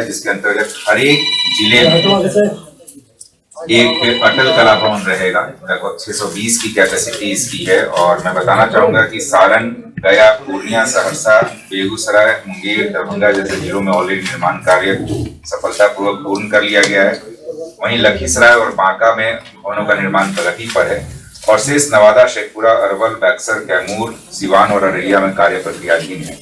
है, जिसके अंतर्गत हर एक जिले में एक अटल कला भवन रहेगा। लगभग 620 की कैपेसिटी इसकी है। और मैं बताना चाहूंगा कि सारण, गया, पूर्णिया, सहरसा, बेगूसराय, मुंगेर, दरभंगा जैसे जिलों में ऑलरेडी निर्माण कार्य सफलतापूर्वक पूर्ण कर लिया गया है। वहीं लखीसराय और बांका में भवनों का निर्माण प्रगति पर है और शेष नवादा, शेखपुरा, अरवल, बक्सर, कैमूर, सिवान और अररिया में कार्य प्रक्रियाधीन है।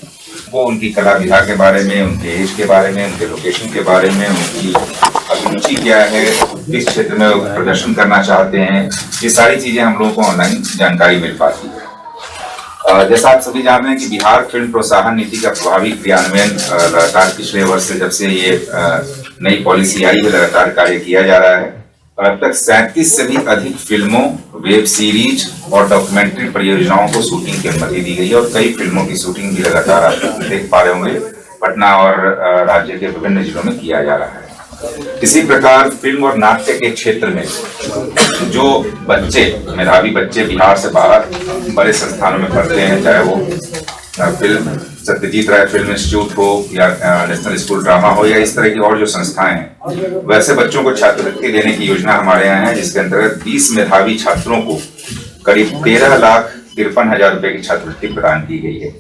वो उनकी कला विधा के बारे में, उनके एज के बारे में, उनके लोकेशन के बारे में, उनकी अभिरुचि क्या है, किस क्षेत्र में प्रदर्शन करना चाहते हैं, ये सारी चीजें हम लोगों को ऑनलाइन जानकारी मिल पाती है। जैसा आप सभी जान रहे हैं कि बिहार फिल्म प्रोत्साहन नीति का प्रभावी क्रियान्वयन लगातार पिछले वर्ष से, जब से ये नई पॉलिसी आई है, लगातार कार्य किया जा रहा है। और अब तक 37 से भी अधिक फिल्मों, वेब सीरीज और डॉक्यूमेंट्री परियोजनाओं को शूटिंग की अनुमति दी गई है और कई फिल्मों की शूटिंग भी लगातार आप देख पा रहे होंगे पटना और राज्य के विभिन्न जिलों में किया जा रहा है। इसी प्रकार फिल्म और नाट्य के क्षेत्र में जो बच्चे, मेधावी बच्चे बिहार से बाहर बड़े संस्थानों में पढ़ते हैं, चाहे वो फिल्म सत्यजीत राय फिल्म इंस्टीट्यूट हो या नेशनल स्कूल ड्रामा हो या इस तरह की और जो संस्थाएं हैं, वैसे बच्चों को छात्रवृत्ति देने की योजना हमारे यहाँ है, जिसके अंतर्गत 20 मेधावी छात्रों को करीब 13,53,000 रुपए की छात्रवृत्ति प्रदान की गई है।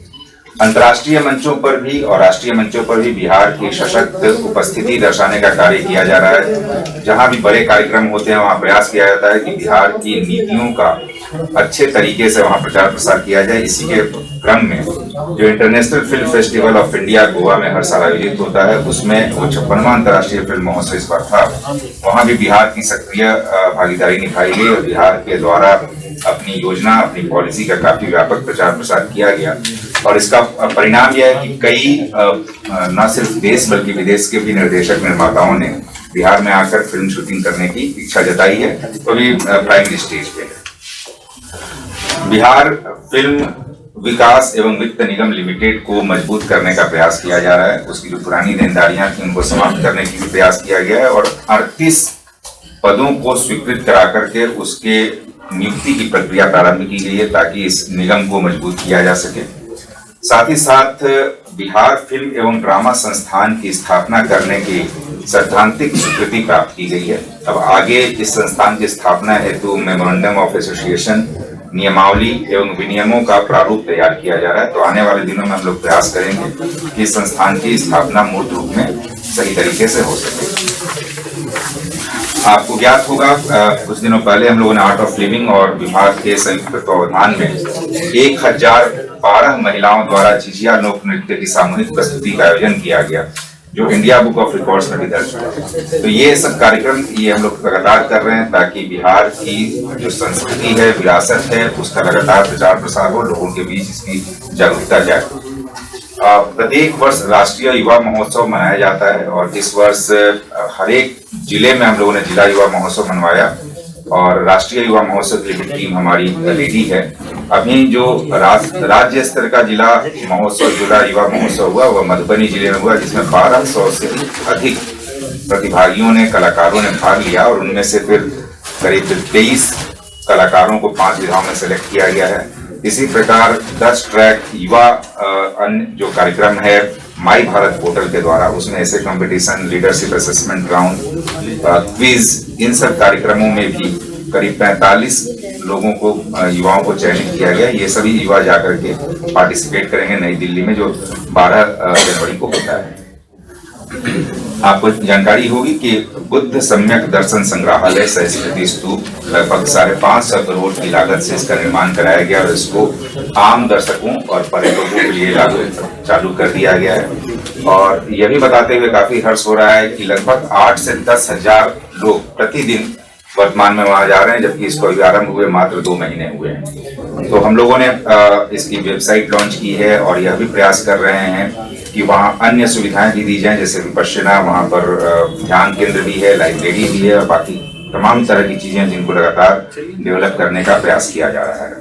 अंतर्राष्ट्रीय मंचों पर भी और राष्ट्रीय मंचों पर भी बिहार की सशक्त उपस्थिति दर्शाने का कार्य किया जा रहा है। जहां भी बड़े कार्यक्रम होते हैं वहां प्रयास किया जाता है कि बिहार की नीतियों का अच्छे तरीके से वहां प्रचार प्रसार किया जाए। इसी के क्रम में जो international film festival of India Goa में हर साल आयोजित होता है, उसमें वो 56वां अंतर्राष्ट्रीय फिल्म महोत्सव इस बार था। वहां भी बिहार की सक्रिय भागीदारी निभाई गई और बिहार के द्वारा अपनी योजना, अपनी पॉलिसी का काफी व्यापक प्रचार प्रसार किया गया। और इसका परिणाम यह है कि कई न सिर्फ देश बल्कि विदेश के भी निर्देशक निर्माताओं ने बिहार में आकर फिल्म शूटिंग करने की इच्छा जताई है, तो भी प्राइमरी स्टेज पे है। बिहार फिल्म विकास एवं वित्त निगम लिमिटेड को मजबूत करने का प्रयास किया जा रहा है। उसकी जो पुरानी देनदारियां थी उनको समाप्त करने की भी प्रयास किया गया है और 38 पदों को स्वीकृत करा करके उसके नियुक्ति की प्रक्रिया प्रारंभ की गई है ताकि इस निगम को मजबूत किया जा सके। साथ ही साथ बिहार फिल्म एवं ड्रामा संस्थान की स्थापना करने की सैद्धांतिक स्वीकृति प्राप्त की गई है। अब आगे इस संस्थान की स्थापना हेतु मेमोरेंडम ऑफ एसोसिएशन, नियमावली एवं विनियमों का प्रारूप तैयार किया जा रहा है। तो आने वाले दिनों में हम लोग प्रयास करेंगे कि इस संस्थान की स्थापना मूर्त रूप में सही तरीके से हो सके। आपको ज्ञात होगा कुछ दिनों पहले हम लोगों ने आर्ट ऑफ लिविंग और विभाग के संयुक्त तत्वावधान में 1012 महिलाओं द्वारा झिझिया लोक नृत्य की सामूहिक प्रस्तुति का आयोजन किया गया, जो इंडिया बुक ऑफ रिकॉर्ड्स में भी दर्ज है। तो ये सब कार्यक्रम ये हम लोग लगातार कर रहे हैं ताकि बिहार की जो संस्कृति है, विरासत है, उसका लगातार प्रचार प्रसार हो, लोगों के बीच इसकी जागरूकता जाए। प्रत्येक वर्ष राष्ट्रीय युवा महोत्सव मनाया जाता है और इस वर्ष हर एक जिले में हम लोगों ने जिला युवा महोत्सव मनवाया और राष्ट्रीय युवा महोत्सव की लिमिट टीम हमारी रेडी है। अभी जो राज्य स्तर का जिला महोत्सव, जिला युवा महोत्सव हुआ वह मधुबनी जिले में हुआ, जिसमें 1200 से अधिक प्रतिभागियों ने, कलाकारों ने भाग लिया और उनमें से फिर करीब 23 कलाकारों को 5 विधाओं में सेलेक्ट किया गया है। इसी प्रकार 10 ट्रैक युवा अन्य जो कार्यक्रम है माई भारत पोर्टल के द्वारा, उसमें ऐसे competition, leadership assessment round, quiz, इन सब कार्यक्रमों में भी करीब 45 लोगों को, युवाओं को चयनित किया गया। ये सभी युवा जाकर के पार्टिसिपेट करेंगे नई दिल्ली में, जो 12 जनवरी को होता है। आपको जानकारी होगी कि बुद्ध सम्यक दर्शन संग्रहालय संस्कृति स्तूप लगभग 550 करोड़ की लागत से इसका निर्माण कराया गया और इसको आम दर्शकों और पर्यटकों के लिए चालू कर दिया गया है। और यह भी बताते हुए काफी हर्ष हो रहा है कि लगभग 8 से 10 हजार लोग प्रतिदिन वर्तमान में वहां जा रहे हैं, जबकि इसको आरंभ हुए मात्र 2 महीने हुए हैं। तो हम लोगों ने इसकी वेबसाइट लॉन्च की है और यह भी प्रयास कर रहे हैं कि वहाँ अन्य सुविधाएं भी दी जाएं, जैसे विपश्यना, वहाँ पर ध्यान केंद्र भी है, लाइब्रेरी भी है और बाकी तमाम तरह की चीजें जिनको लगातार डेवलप करने का प्रयास किया जा रहा है।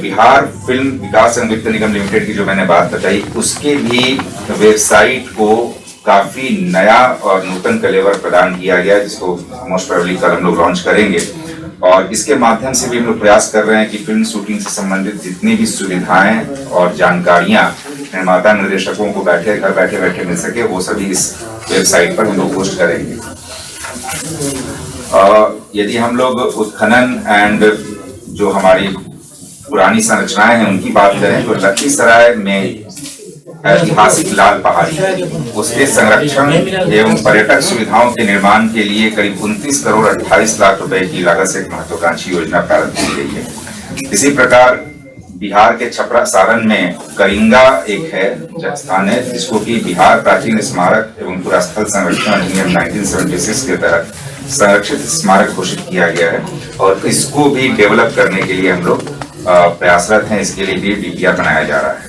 बिहार फिल्म विकास एवं वित्त निगम लिमिटेड की जो मैंने बात बताई, उसके भी वेबसाइट को काफी नया और नूतन कलेवर प्रदान किया गया, जिसको मोस्ट प्रोबेबली कल हम लोग लॉन्च करेंगे। और इसके माध्यम से भी हम लोग प्रयास कर रहे हैं कि फिल्म शूटिंग से संबंधित जितनी भी सुविधाएं और जानकारियां निर्माता निर्देशकों को घर बैठे बैठे मिल सके, वो सभी इस वेबसाइट पर हम लोग पोस्ट करेंगे। यदि हम लोग उत्खनन एंड जो हमारी पुरानी संरचनाएं हैं उनकी बात करें तो लखीसराय में ऐतिहासिक लाल पहाड़ी, उसके संरक्षण एवं पर्यटक सुविधाओं के निर्माण के लिए करीब 29 करोड़ 28 लाख रुपए की लागत से एक महत्वाकांक्षी योजना प्रारंभ की गई है। इसी प्रकार बिहार के छपरा सारण में करिंगा एक है स्थान है, जिसको कि बिहार प्राचीन स्मारक एवं पुरास्थल संरक्षण अधिनियम 1976 के तहत संरक्षित स्मारक घोषित किया गया है और इसको भी डेवलप करने के लिए हम लोग प्रयासरत हैं। इसके लिए भी डीपीआर बनाया जा रहा है।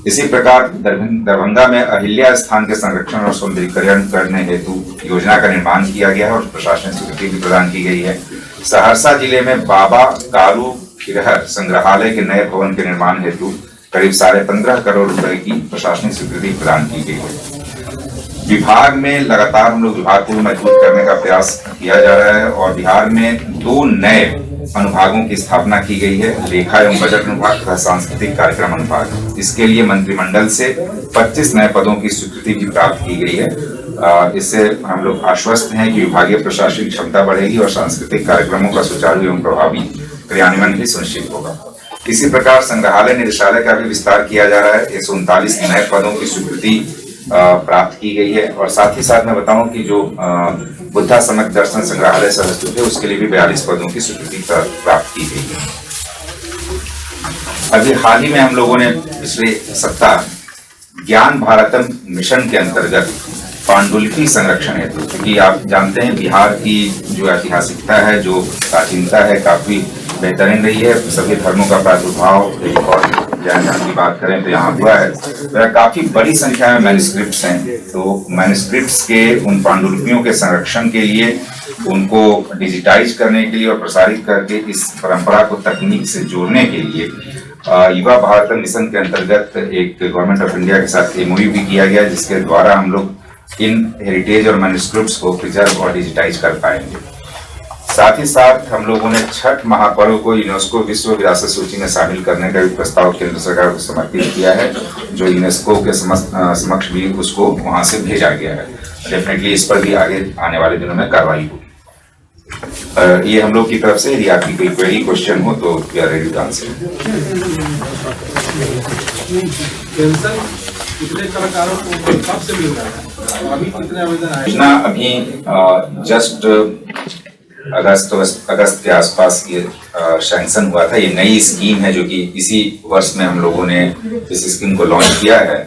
इसी प्रकार दरभंगा में अहिल्या स्थान के संरक्षण और सौंदर्यीकरण करने हेतु योजना का निर्माण किया गया है और प्रशासनिक स्वीकृति भी प्रदान की गई है। सहरसा जिले में बाबा कालू खिरहर संग्रहालय के नए भवन के निर्माण हेतु करीब 15.5 करोड़ रुपए की प्रशासनिक स्वीकृति प्रदान की गई है। विभाग में लगातार हम लोग विभाग को मजबूत करने का प्रयास किया जा रहा है और बिहार में 2 नए अनुभागों की स्थापना की गई है, लेखा एवं बजट अनुभाग तथा सांस्कृतिक कार्यक्रम अनुभाग। इसके लिए मंत्रिमंडल से 25 नए पदों की स्वीकृति भी प्राप्त की गई है। इससे हम लोग आश्वस्त हैं कि विभागीय प्रशासनिक क्षमता बढ़ेगी और सांस्कृतिक कार्यक्रमों का सुचारू एवं प्रभावी क्रियान्वयन भी सुनिश्चित होगा। इसी प्रकार संग्रहालय निदेशालय का भी विस्तार किया जा रहा है। 139 नए पदों की स्वीकृति प्राप्त की गई है और साथ ही साथ मैं बताऊं कि जो बुद्धा समक दर्शन संग्रहालय सहस्त्र है उसके लिए भी 42 पदों की स्वीकृति प्राप्त की गई है। अभी हाल ही में हम लोगों ने पिछले सप्ताह ज्ञान भारतम मिशन के अंतर्गत पांडुलिपि संरक्षण हेतु, क्योंकि आप जानते हैं बिहार की जो ऐतिहासिकता है, जो प्राचीनता है, काफी बेहतरीन रही है। सभी धर्मों का प्रादुर्भाव और जैन धर्म की बात करें तो यहाँ हुआ है। तो काफी बड़ी संख्या में मैन्युस्क्रिप्ट्स हैं। तो मैन्युस्क्रिप्ट्स के उन पांडुलिपियों के संरक्षण के लिए, उनको डिजिटाइज करने के लिए और प्रसारित करके इस परंपरा को तकनीक से जोड़ने के लिए युवा भारत मिशन के अंतर्गत एक गवर्नमेंट ऑफ इंडिया के साथ एमओयू भी किया गया, जिसके द्वारा हम लोग इन हेरिटेज और मैन्युस्क्रिप्ट्स को प्रिजर्व और डिजिटाइज कर पाएंगे। साथ ही साथ हम लोगों ने छठ महापर्व को यूनेस्को विश्व विरासत सूची में शामिल करने का भी प्रस्ताव केंद्र सरकार को समर्पित किया है, जो यूनेस्को के समक्ष भी उसको वहां से भेजा गया है। डेफिनेटली इस पर भी आगे आने वाले दिनों में कार्रवाई होगी। ये हम लोग की तरफ से, यदि आपकी कोई क्वेरी क्वेश्चन हो तो we are ready to answer. कितने कलाकारों को कब से मिल रहा है? अभी कितने आवेदन आए? अभी जस्ट अगस्त के आसपास ये सैंक्शन हुआ था। ये नई स्कीम है जो कि इसी वर्ष में हम लोगों ने इस स्कीम को लॉन्च किया है।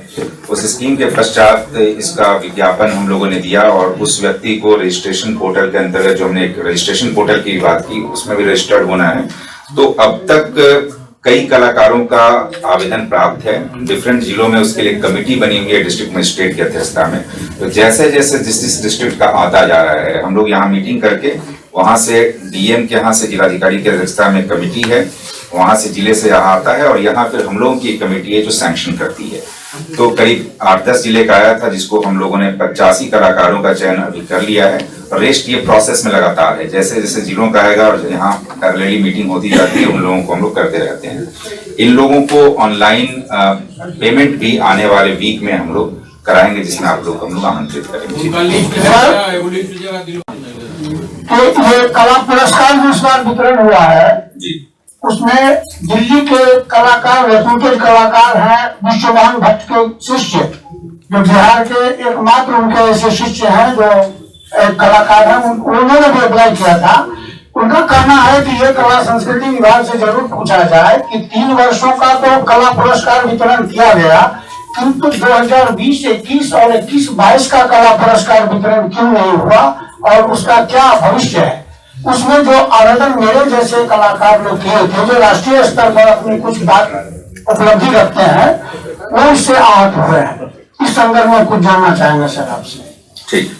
उस स्कीम के पश्चात इसका विज्ञापन हम लोगों ने दिया और उस व्यक्ति को रजिस्ट्रेशन पोर्टल के अंतर्गत, जो हमने एक रजिस्ट्रेशन पोर्टल की बात की, उसमें भी रजिस्टर्ड होना है। तो अब तक कई कलाकारों का आवेदन प्राप्त है। डिफरेंट जिलों में उसके लिए कमेटी बनी हुई है डिस्ट्रिक्ट मजिस्ट्रेट की अध्यक्षता में। तो जैसे जैसे जिस डिस्ट्रिक्ट का आता जा रहा है, हम लोग यहाँ मीटिंग करके वहां से डीएम के यहाँ से जिलाधिकारी की अध्यक्षता में कमेटी है, वहां से जिले से यहाँ आता है और यहाँ फिर हम लोगों की कमेटी है जो सैंक्शन करती है। तो करीब 8-10 जिले का आया था, जिसको हम लोगों ने 85 कलाकारों का चयन अभी कर लिया है। रेस्ट ये प्रोसेस में लगातार है, जैसे जैसे जिलों का आएगा और यहाँ पैरेलली मीटिंग होती जाती है, उन लोगों को हम लोग करते रहते हैं। इन लोगों को ऑनलाइन पेमेंट भी आने वाले वीक में हम लोग कराएंगे, जिसमें आप लोग हम लोग आमंत्रित करेंगे। तो ये कला पुरस्कार जो इस बार वितरण हुआ है जी, उसमें दिल्ली के कलाकार, रेप्यूटेड कलाकार हैं विश्वमान भट्ट के शिष्य, जो बिहार के एकमात्र उनके ऐसे शिष्य हैं जो एक कलाकार हैं। उन्होंने भी अप्लाई किया था। उनका कहना है कि ये कला संस्कृति विभाग से जरूर पूछा जाए कि 3 वर्षों का तो कला पुरस्कार वितरण किया गया, किंतु 2020-21 और 21-22 का कला पुरस्कार वितरण क्यों नहीं हुआ और उसका क्या भविष्य है। उसमें जो आवेदन मेरे जैसे कलाकार लोग किए थे, जो राष्ट्रीय स्तर पर अपनी कुछ बात उपलब्धि रखते हैं, वो इससे आहत हुए हैं। इस संदर्भ में कुछ जानना चाहेंगे सर आपसे। ठीक।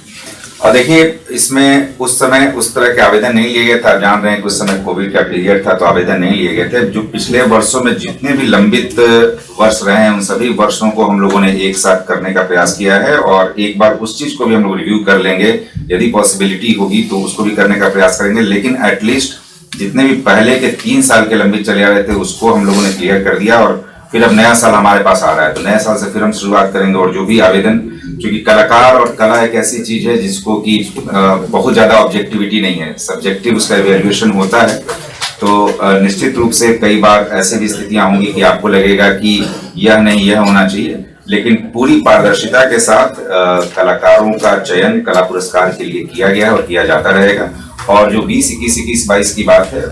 और देखिए, इसमें उस समय उस तरह के आवेदन नहीं लिए गए थे। आप जान रहे हैं कि उस समय कोविड का पीरियड था, तो आवेदन नहीं लिए गए थे। जो पिछले वर्षों में जितने भी लंबित वर्ष रहे हैं, उन सभी वर्षों को हम लोगों ने एक साथ करने का प्रयास किया है और एक बार उस चीज को भी हम लोग रिव्यू कर लेंगे। यदि पॉसिबिलिटी होगी तो उसको भी करने का प्रयास करेंगे, लेकिन एटलीस्ट जितने भी पहले के 3 साल के लंबित चले आ रहे थे उसको हम लोगों ने क्लियर कर दिया और फिर अब नया साल हमारे पास आ रहा है, तो नए साल से फिर हम शुरुआत करेंगे। और जो भी आवेदन, क्योंकि कलाकार और कला एक ऐसी चीज है जिसको कि बहुत ज्यादा ऑब्जेक्टिविटी नहीं है, सब्जेक्टिव उसका इवैल्यूएशन होता है। तो निश्चित रूप से कई बार ऐसी भी स्थितियां होंगी कि आपको लगेगा कि यह नहीं, यह होना चाहिए, लेकिन पूरी पारदर्शिता के साथ कलाकारों का चयन कला पुरस्कार के लिए किया गया है और किया जाता रहेगा। और जो 20, 21, 22 की बात है,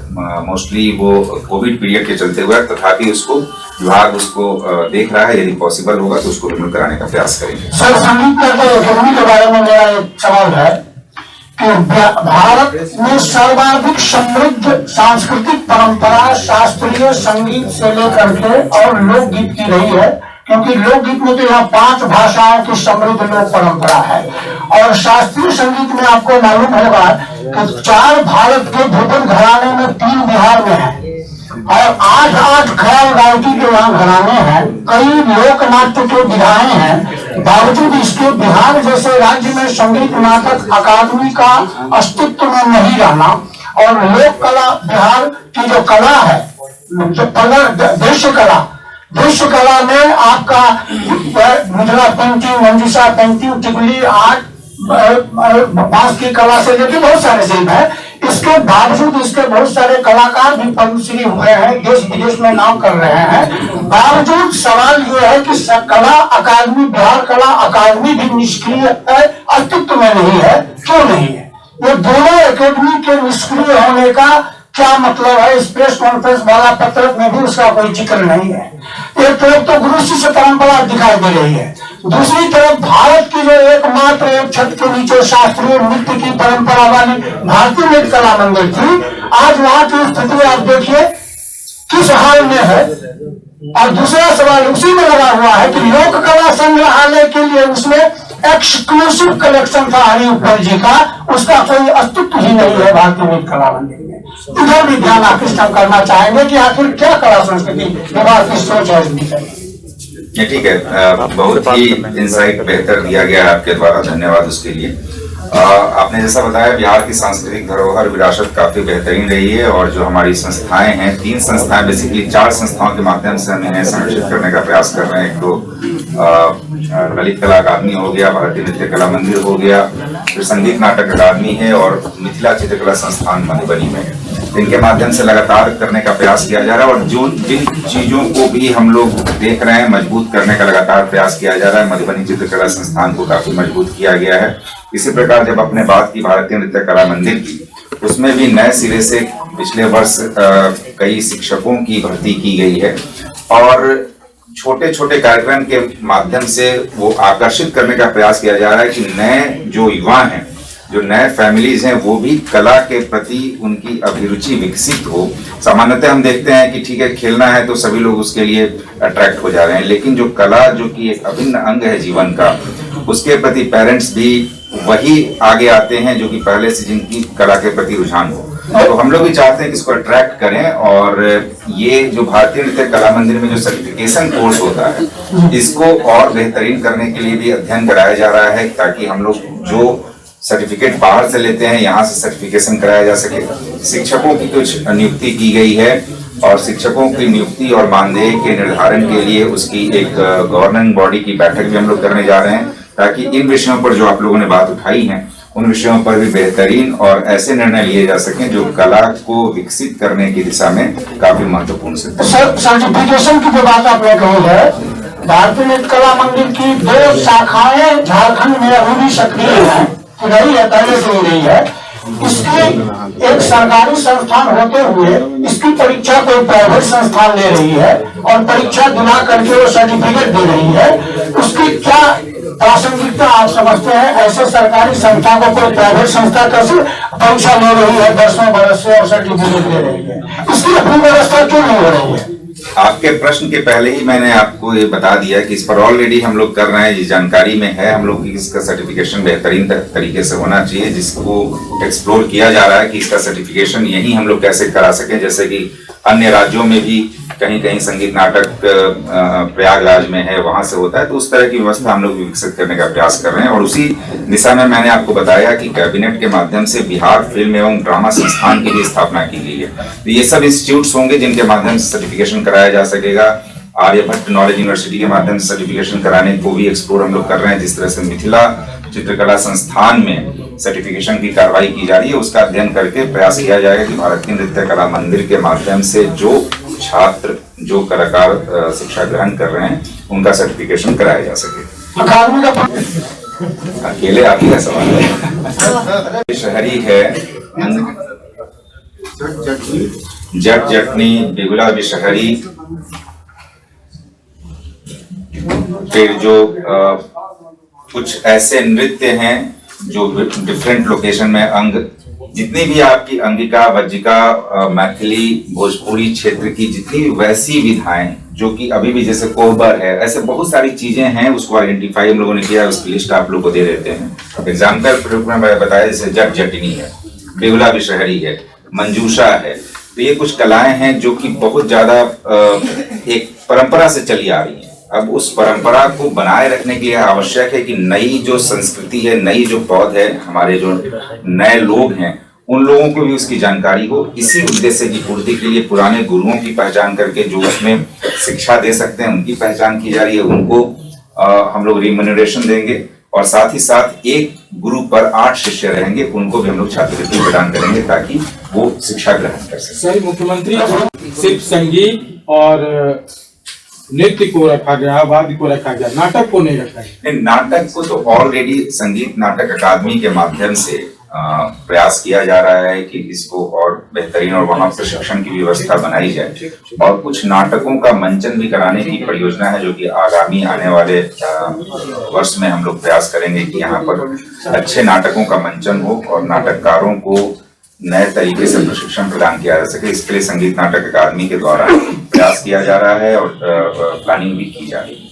मोस्टली वो कोविड पीरियड के चलते हुए, तथापि उसको विभाग उसको देख रहा है, यदि पॉसिबल होगा तो उसको रिन्यू कराने का प्रयास करेंगे। सर, संगीत के बारे में मेरा एक सवाल है कि भारत में सर्वाधिक समृद्ध सांस्कृतिक परंपरा शास्त्रीय संगीत से लेकर के और लोकगीत की रही है, क्योंकि लोकगीत में तो यहाँ 5 भाषाओं की समृद्ध लोक परंपरा है। और शास्त्रीय संगीत में आपको मालूम होगा कि 4 भारत के ध्रुपद घराने में 3 बिहार में है और 8 ख्याल गायकी के यहाँ घराने हैं, कई लोक नाट्य के विधाएं हैं। बावजूद इसके बिहार जैसे राज्य में संगीत नाटक अकादमी का अस्तित्व में नहीं रहना और लोक कला, बिहार की जो कला है, जो कला, दृश्य कला में आपका मिथिला पेंटिंग, मंजूषा पेंटिंग, टिकुली आर्ट, बांस की कला से लेकर बहुत सारे शिल्प है। इसके बावजूद इसके बहुत सारे कलाकार भी पद्मश्री हुए हैं, देश विदेश में नाम कर रहे हैं। बावजूद सवाल ये है कि कला अकादमी, बिहार कला अकादमी भी निष्क्रिय है, अस्तित्व में नहीं है। क्यों नहीं है? ये दोनों अकादमी के निष्क्रिय होने का क्या मतलब है? इस प्रेस कॉन्फ्रेंस वाला पत्रक में भी उसका कोई जिक्र नहीं है। एक तरफ तो गुरु शिष्य परंपरा दिखाई दे रही है, दूसरी तरफ भारत की जो एकमात्र एक छत के नीचे शास्त्रीय नृत्य की परंपरा वाली भारतीय नृत्य कला मंदिर थी, आज वहां की स्थिति आप देखिए किस हाल में है। और दूसरा सवाल उसी में लगा हुआ है कि लोक कला संग्रहालय के लिए उसमें एक्सक्लूसिव कलेक्शन था हरिऊपर जी का, उसका कोई अस्तित्व ही नहीं है भारतीय नृत्य कला मंदिर में। इधर भी ध्यान आकृष्ट करना चाहेंगे कि आखिर क्या कला संस्कृति विभाग की सोच है इस विषय में। ठीक है, बहुत ही इंसाइट बेहतर दिया गया है आपके द्वारा, धन्यवाद उसके लिए। आपने जैसा बताया, बिहार की सांस्कृतिक धरोहर विरासत काफी बेहतरीन रही है और जो हमारी संस्थाएं हैं, 3 संस्थाएं, बेसिकली 4 संस्थाओं के माध्यम से हम इन्हें संरक्षित करने का प्रयास कर रहे हैं। एक तो ललित कला अकादमी हो गया, भारतीय नृत्य कला मंदिर हो गया, फिर संगीत नाटक अकादमी है और मिथिला चित्रकला संस्थान मधुबनी में है। इनके माध्यम से लगातार करने का प्रयास किया जा रहा है और जिन चीजों को भी हम लोग देख रहे हैं, मजबूत करने का लगातार प्रयास किया जा रहा है। मधुबनी चित्रकला संस्थान को काफी मजबूत किया गया है। इसी प्रकार जब अपने बात की भारतीय नृत्य कला मंदिर की, उसमें भी नए सिरे से पिछले वर्ष कई शिक्षकों की भर्ती की गई है और छोटे छोटे कार्यक्रम के माध्यम से वो आकर्षित करने का प्रयास किया जा रहा है कि नए जो युवा हैं, जो नए फैमिलीज हैं, वो भी कला के प्रति उनकी अभिरुचि विकसित हो। सामान्यतः हम देखते हैं कि ठीक है, खेलना है तो सभी लोग उसके लिए अट्रैक्ट हो जा रहे हैं, लेकिन जो कला, जो कि एक अभिन्न अंग है जीवन का, उसके प्रति पेरेंट्स भी वही आगे आते हैं जो कि पहले से जिनकी कला के प्रति रुझान हो। तो हम लोग भी चाहते हैं कि इसको अट्रैक्ट करें और ये जो भारतीय नृत्य कला मंदिर में जो सर्टिफिकेशन कोर्स होता है, इसको और बेहतरीन करने के लिए भी अध्ययन कराया जा रहा है, ताकि हम लोग जो सर्टिफिकेट बाहर से लेते हैं, यहाँ से सर्टिफिकेशन कराया जा सके। शिक्षकों की कुछ नियुक्ति की गई है और शिक्षकों की नियुक्ति और मानदेय के निर्धारण के लिए उसकी एक गवर्निंग बॉडी की बैठक भी हम लोग करने जा रहे हैं, ताकि इन विषयों पर जो आप लोगों ने बात उठाई है, उन विषयों पर भी बेहतरीन और ऐसे निर्णय लिए जा सकें जो कला को विकसित करने की दिशा में काफी महत्वपूर्ण सिद्ध हो। सर्टिफिकेशन की जो बात आपने कही है, भारतीय नृत्य कला मंदिर की 2 शाखाएं झारखंड में अभी भी सक्रिय है, रही है, पहले से ही रही है। इसकी एक सरकारी संस्थान होते हुए इसकी परीक्षा कोई प्राइवेट संस्थान ले रही है और परीक्षा दिला करके वो सर्टिफिकेट दे रही है। उसकी क्या प्रासंगिकता आप समझते हैं? ऐसे सरकारी संस्था को कोई प्राइवेट संस्था कैसे परीक्षा ले रही है 10 बरस से और सर्टिफिकेट दे रही है? इसकी अपनी व्यवस्था क्यों नहीं हो रही है? आपके प्रश्न के पहले ही मैंने आपको ये बता दिया कि इस पर ऑलरेडी हम लोग कर रहे हैं, ये जानकारी में है हम लोग की इसका सर्टिफिकेशन बेहतरीन तरीके से होना चाहिए, जिसको एक्सप्लोर किया जा रहा है कि इसका सर्टिफिकेशन यही हम लोग कैसे करा सकें। जैसे कि अन्य राज्यों में भी कहीं कहीं संगीत नाटक प्रयागराज में है, वहां से होता है, तो उस तरह की व्यवस्था हम लोग विकसित करने का प्रयास कर रहे हैं। और उसी दिशा में मैंने आपको बताया कि कैबिनेट के माध्यम से बिहार फिल्म एवं ड्रामा संस्थान की भी स्थापना की गई है। तो ये सब इंस्टीट्यूट्स होंगे जिनके माध्यम से सर्टिफिकेशन कराया जा सकेगा। आर्यभट्ट नॉलेज यूनिवर्सिटी के माध्यम से सर्टिफिकेशन कराने को भी एक्सप्लोर हम लोग कर रहे हैं। जिस तरह से मिथिला चित्रकला संस्थान में सर्टिफिकेशन की कार्रवाई की जा रही है, उसका अध्ययन करके प्रयास किया जाएगा कि भारतीय नृत्य कला मंदिर के माध्यम से जो छात्र, जो कलाकार शिक्षा ग्रहण कर रहे हैं, उनका सर्टिफिकेशन कराया जा सके। अकादमी का अकेले आप ही का सवाल है। शहरी है जट जटनी, बिगुला विषहरी, फिर जो कुछ ऐसे नृत्य हैं जो डिफरेंट लोकेशन में अंग, जितनी भी आपकी अंगिका, वज्जिका, मैथिली, भोजपुरी क्षेत्र की जितनी वैसी विधाएं जो कि अभी भी जैसे कोहबर है, ऐसे बहुत सारी चीजें हैं, उसको आइडेंटिफाई हम लोगों ने किया, उसकी लिस्ट आप लोग को दे देते हैं। एग्जाम्पल के रूप में बताया, जैसे जट जटनी है, बिगुला विषहरी है, मंजूषा है। तो ये कुछ कलाएं हैं जो कि बहुत ज्यादा एक परंपरा से चली आ रही है। अब उस परंपरा को बनाए रखने के लिए आवश्यक है कि नई जो संस्कृति है, नई जो पौध है, हमारे जो नए लोग हैं, उन लोगों को भी उसकी जानकारी हो। इसी उद्देश्य की पूर्ति के लिए पुराने गुरुओं की पहचान करके जो उसमें शिक्षा दे सकते हैं, उनकी पहचान की जा रही है। उनको हम लोग रिम्यूनरेशन देंगे और साथ ही साथ एक गुरु पर 8 शिष्य रहेंगे, उनको भी हम लोग छात्रवृत्ति प्रदान करेंगे ताकि वो शिक्षा ग्रहण कर सके। सर, मुख्यमंत्री सिर्फ संगीत और नृत्य को रखा गया, वाद्य को रखा गया, नाटक को नहीं रखा गया। नाटक को तो ऑलरेडी संगीत नाटक अकादमी के माध्यम से प्रयास किया जा रहा है कि इसको और बेहतरीन और वहां प्रशिक्षण की व्यवस्था बनाई जाए, और कुछ नाटकों का मंचन भी कराने की परियोजना है जो कि आगामी आने वाले वर्ष में हम लोग प्रयास करेंगे कि यहाँ पर अच्छे नाटकों का मंचन हो और नाटककारों को नए तरीके से प्रशिक्षण प्रदान किया जा सके। इसके लिए संगीत नाटक अकादमी के द्वारा प्रयास किया जा रहा है और प्लानिंग भी की जा रही है।